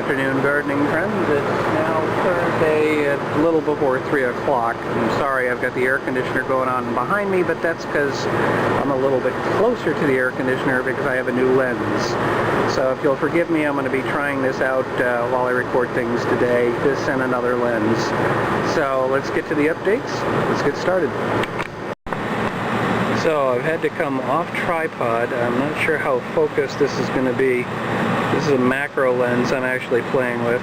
Afternoon, gardening friends. It's now Thursday at a little before 3 o'clock. I'm sorry I've got the air conditioner going on behind me, but that's because I'm a little bit closer to the air conditioner because I have a new lens. So if you'll forgive me, I'm going to be trying this out while I record things today, this and another lens. So let's get to the updates. Let's get started. So I've had to come off tripod. I'm not sure how focused this is going to be. This is a macro lens I'm actually playing with,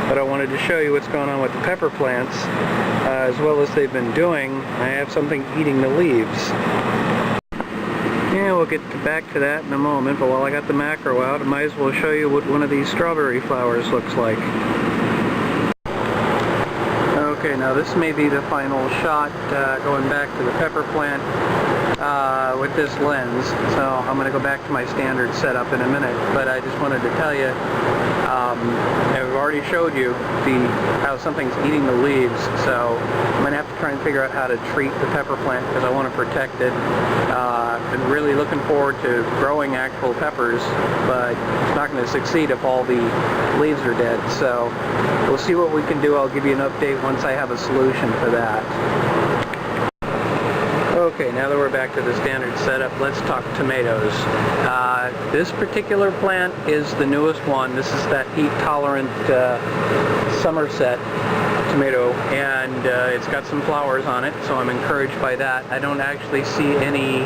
but I wanted to show you what's going on with the pepper plants, as well as they've been doing. I have something eating the leaves. Yeah, we'll get back to that in a moment, but while I got the macro out, I might as well show you what one of these strawberry flowers looks like. Okay, now this may be the final shot going back to the pepper plant with this lens, so I'm going to go back to my standard setup in a minute, but I just wanted to tell you, I've already showed you how something's eating the leaves, so I'm going to have to try and figure out how to treat the pepper plant because I want to protect it. I've been really looking forward to growing actual peppers, but it's not going to succeed if all the leaves are dead, so we'll see what we can do. I'll give you an update once I have a solution for that. Okay, now that we're back to the standard setup, let's talk tomatoes. This particular plant is the newest one. This is that heat-tolerant Somerset tomato, and it's got some flowers on it, so I'm encouraged by that. I don't actually see any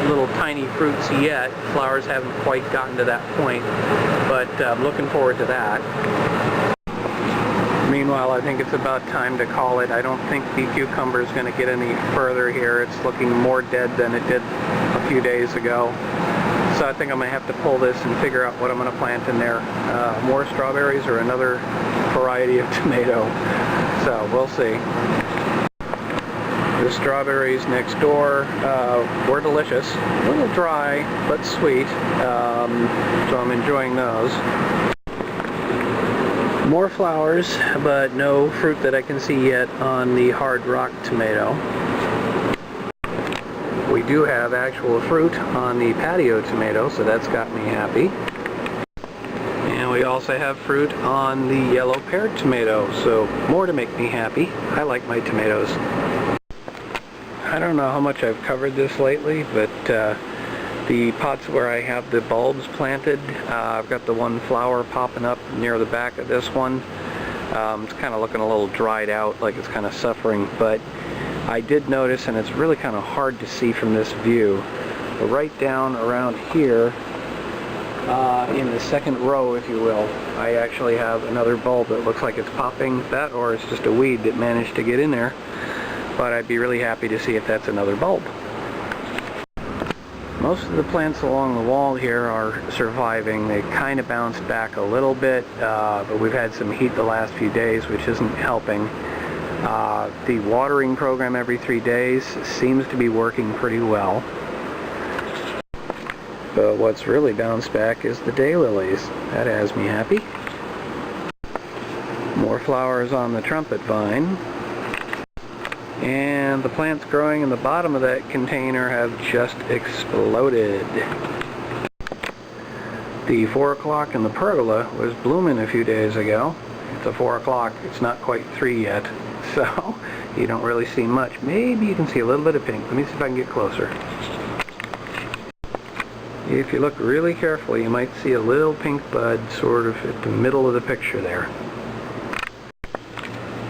little tiny fruits yet. Flowers haven't quite gotten to that point, but I'm looking forward to that. Meanwhile, I think it's about time to call it. I don't think the cucumber is going to get any further here. It's looking more dead than it did a few days ago. So I think I'm going to have to pull this and figure out what I'm going to plant in there. More strawberries or another variety of tomato. So we'll see. The strawberries next door were delicious. A little dry, but sweet. So I'm enjoying those. More flowers, but no fruit that I can see yet on the hard rock tomato. We do have actual fruit on the patio tomato, so that's got me happy. And we also have fruit on the yellow pear tomato, so more to make me happy. I like my tomatoes. I don't know how much I've covered this lately, but the pots where I have the bulbs planted, I've got the one flower popping up near the back of this one. It's kind of looking a little dried out, like it's kind of suffering, but I did notice, and it's really kind of hard to see from this view, but right down around here, in the second row, if you will, I actually have another bulb that looks like it's popping. That, or it's just a weed that managed to get in there, but I'd be really happy to see if that's another bulb. Most of the plants along the wall here are surviving. They kind of bounced back a little bit, but we've had some heat the last few days, which isn't helping. The watering program every 3 days seems to be working pretty well. But what's really bounced back is the daylilies. That has me happy. More flowers on the trumpet vine. And the plants growing in the bottom of that container have just exploded. The 4 o'clock in the pergola was blooming a few days ago. It's a 4 o'clock, it's not quite 3 yet, so you don't really see much. Maybe you can see a little bit of pink. Let me see if I can get closer. If you look really carefully, you might see a little pink bud sort of at the middle of the picture there.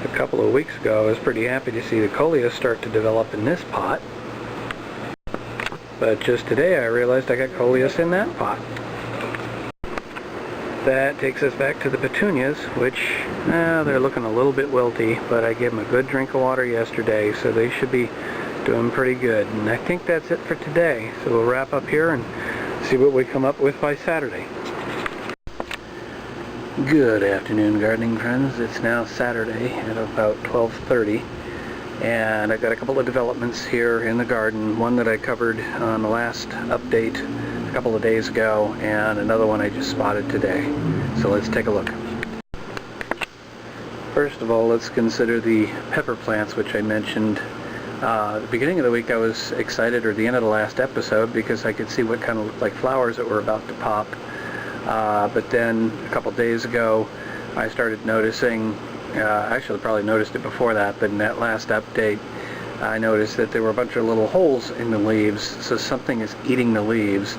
A couple of weeks ago, I was pretty happy to see the coleus start to develop in this pot. But just today I realized I got coleus in that pot. That takes us back to the petunias, which, they're looking a little bit wilty, but I gave them a good drink of water yesterday, so they should be doing pretty good. And I think that's it for today. So we'll wrap up here and see what we come up with by Saturday. Good afternoon, gardening friends. It's now Saturday at about 12:30, and I've got a couple of developments here in the garden. One that I covered on the last update a couple of days ago, and another one I just spotted today. So let's take a look. First of all, let's consider the pepper plants, which I mentioned at the beginning of the week. I was excited, or the end of the last episode, because I could see what kind of looked like flowers that were about to pop. But then a couple days ago I started noticing, actually probably noticed it before that, but in that last update I noticed that there were a bunch of little holes in the leaves, so something is eating the leaves.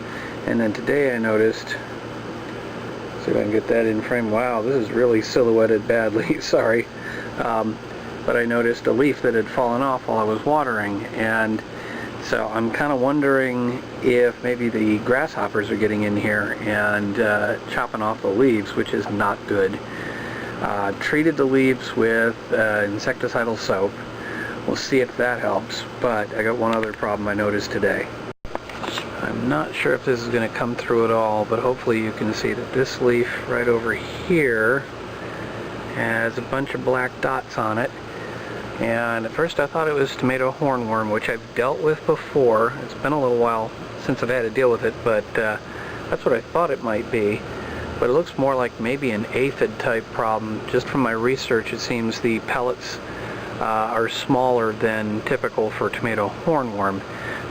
And then today I noticed, see if I can get that in frame. Wow, this is really silhouetted badly, sorry. But I noticed a leaf that had fallen off while I was watering, and so I'm kind of wondering if maybe the grasshoppers are getting in here and chopping off the leaves, which is not good. Treated the leaves with insecticidal soap. We'll see if that helps, but I got one other problem I noticed today. I'm not sure if this is going to come through at all, but hopefully you can see that this leaf right over here has a bunch of black dots on it. And at first I thought it was tomato hornworm, which I've dealt with before. It's been a little while since I've had to deal with it, but that's what I thought it might be. But it looks more like maybe an aphid type problem. Just from my research, it seems the pellets are smaller than typical for tomato hornworm.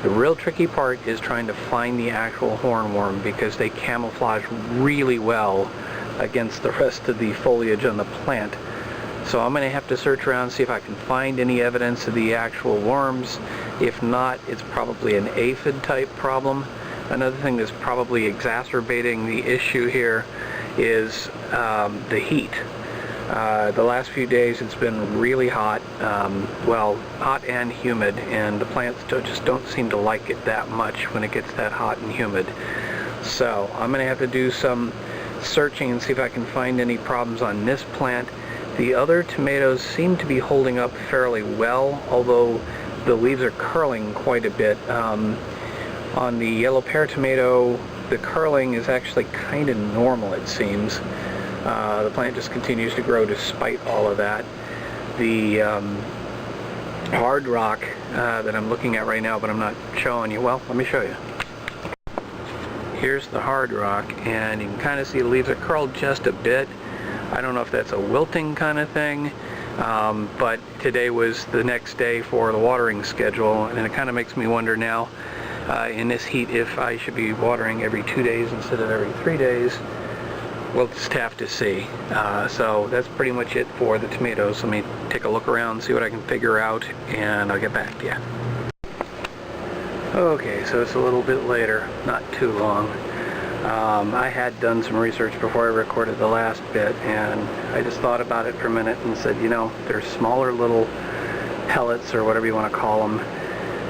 The real tricky part is trying to find the actual hornworm, because they camouflage really well against the rest of the foliage on the plant. So I'm going to have to search around, see if I can find any evidence of the actual worms. If not, it's probably an aphid type problem. Another thing that's probably exacerbating the issue here is the heat. The last few days it's been really hot, well, hot and humid, and the plants just don't seem to like it that much when it gets that hot and humid. So I'm going to have to do some searching and see if I can find any problems on this plant. The other tomatoes seem to be holding up fairly well, although the leaves are curling quite a bit. On the yellow pear tomato, the curling is actually kind of normal, it seems. The plant just continues to grow despite all of that. The hard rock that I'm looking at right now, but I'm not showing you, well, let me show you. Here's the hard rock, and you can kind of see the leaves are curled just a bit. I don't know if that's a wilting kind of thing, but today was the next day for the watering schedule, and it kind of makes me wonder now in this heat if I should be watering every 2 days instead of every 3 days. We'll just have to see. So that's pretty much it for the tomatoes. Let me take a look around, see what I can figure out, and I'll get back to you. Okay, so it's a little bit later, not too long. I had done some research before I recorded the last bit, and I just thought about it for a minute and said, you know, there's smaller little pellets or whatever you want to call them,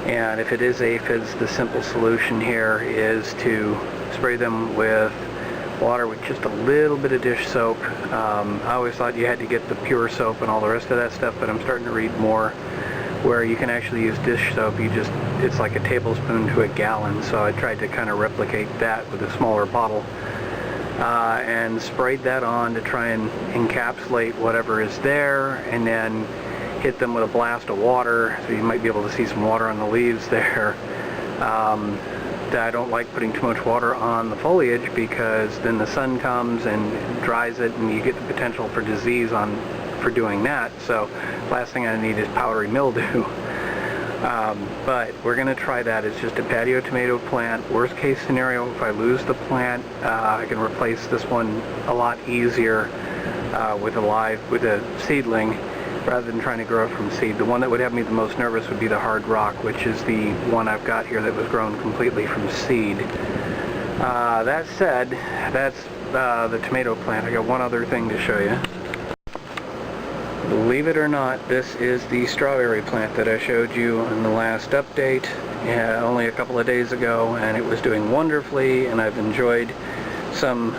and if it is aphids, the simple solution here is to spray them with water with just a little bit of dish soap. I always thought you had to get the pure soap and all the rest of that stuff, but I'm starting to read more where you can actually use dish soap. It's like a tablespoon to a gallon, so I tried to kind of replicate that with a smaller bottle and sprayed that on to try and encapsulate whatever is there, and then hit them with a blast of water, so you might be able to see some water on the leaves there. I don't like putting too much water on the foliage, because then the sun comes and dries it, and you get the potential for disease for doing that. So last thing I need is powdery mildew. But we're going to try that. It's just a patio tomato plant. Worst case scenario, if I lose the plant, I can replace this one a lot easier with a seedling, rather than trying to grow it from seed. The one that would have me the most nervous would be the hard rock, which is the one I've got here that was grown completely from seed. That said, that's the tomato plant. I got one other thing to show you. Believe it or not, this is the strawberry plant that I showed you in the last update only a couple of days ago, and it was doing wonderfully, and I've enjoyed some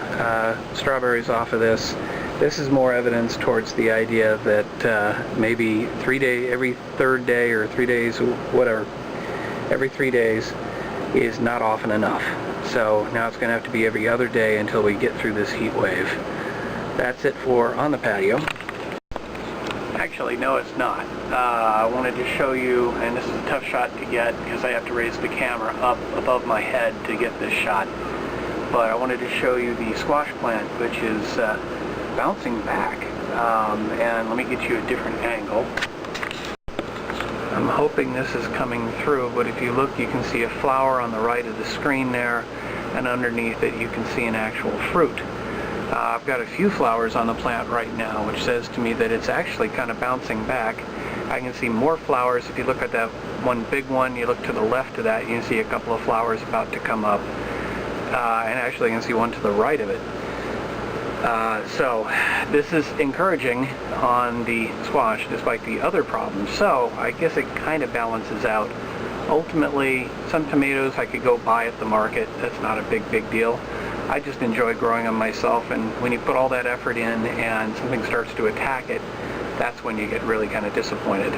strawberries off of this. This is more evidence towards the idea that maybe every third day or 3 days, whatever, every 3 days is not often enough. So now it's going to have to be every other day until we get through this heat wave. That's it for on the patio. Actually, no, it's not. I wanted to show you, and this is a tough shot to get because I have to raise the camera up above my head to get this shot. But I wanted to show you the squash plant, which is bouncing back, and let me get you a different angle. I'm hoping this is coming through, but if you look, you can see a flower on the right of the screen there. and underneath it you can see an actual fruit. I've got a few flowers on the plant right now, which says to me that it's actually kind of bouncing back. I can see more flowers. If you look at that one big one, you look to the left of that, you can see a couple of flowers about to come up. And actually you can see one to the right of it. So this is encouraging on the squash despite the other problems. So I guess it kind of balances out. Ultimately, some tomatoes I could go buy at the market. That's not a big deal. I just enjoy growing them myself, and when you put all that effort in and something starts to attack it, that's when you get really kind of disappointed.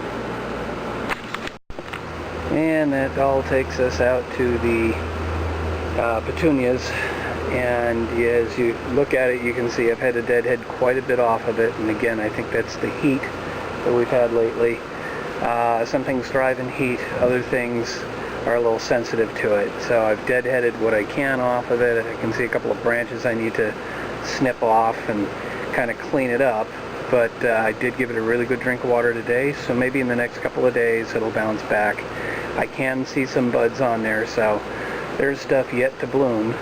And that all takes us out to the petunias, and as you look at it you can see I've had to deadhead quite a bit off of it, and again I think that's the heat that we've had lately. Some things thrive in heat, other things are a little sensitive to it. So I've deadheaded what I can off of it. I can see a couple of branches I need to snip off and kind of clean it up. But I did give it a really good drink of water today, so maybe in the next couple of days it'll bounce back. I can see some buds on there, so there's stuff yet to bloom.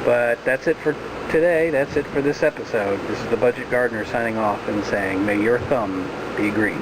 But that's it for today. That's it for this episode. This is the Budget Gardener signing off and saying, may your thumb be green.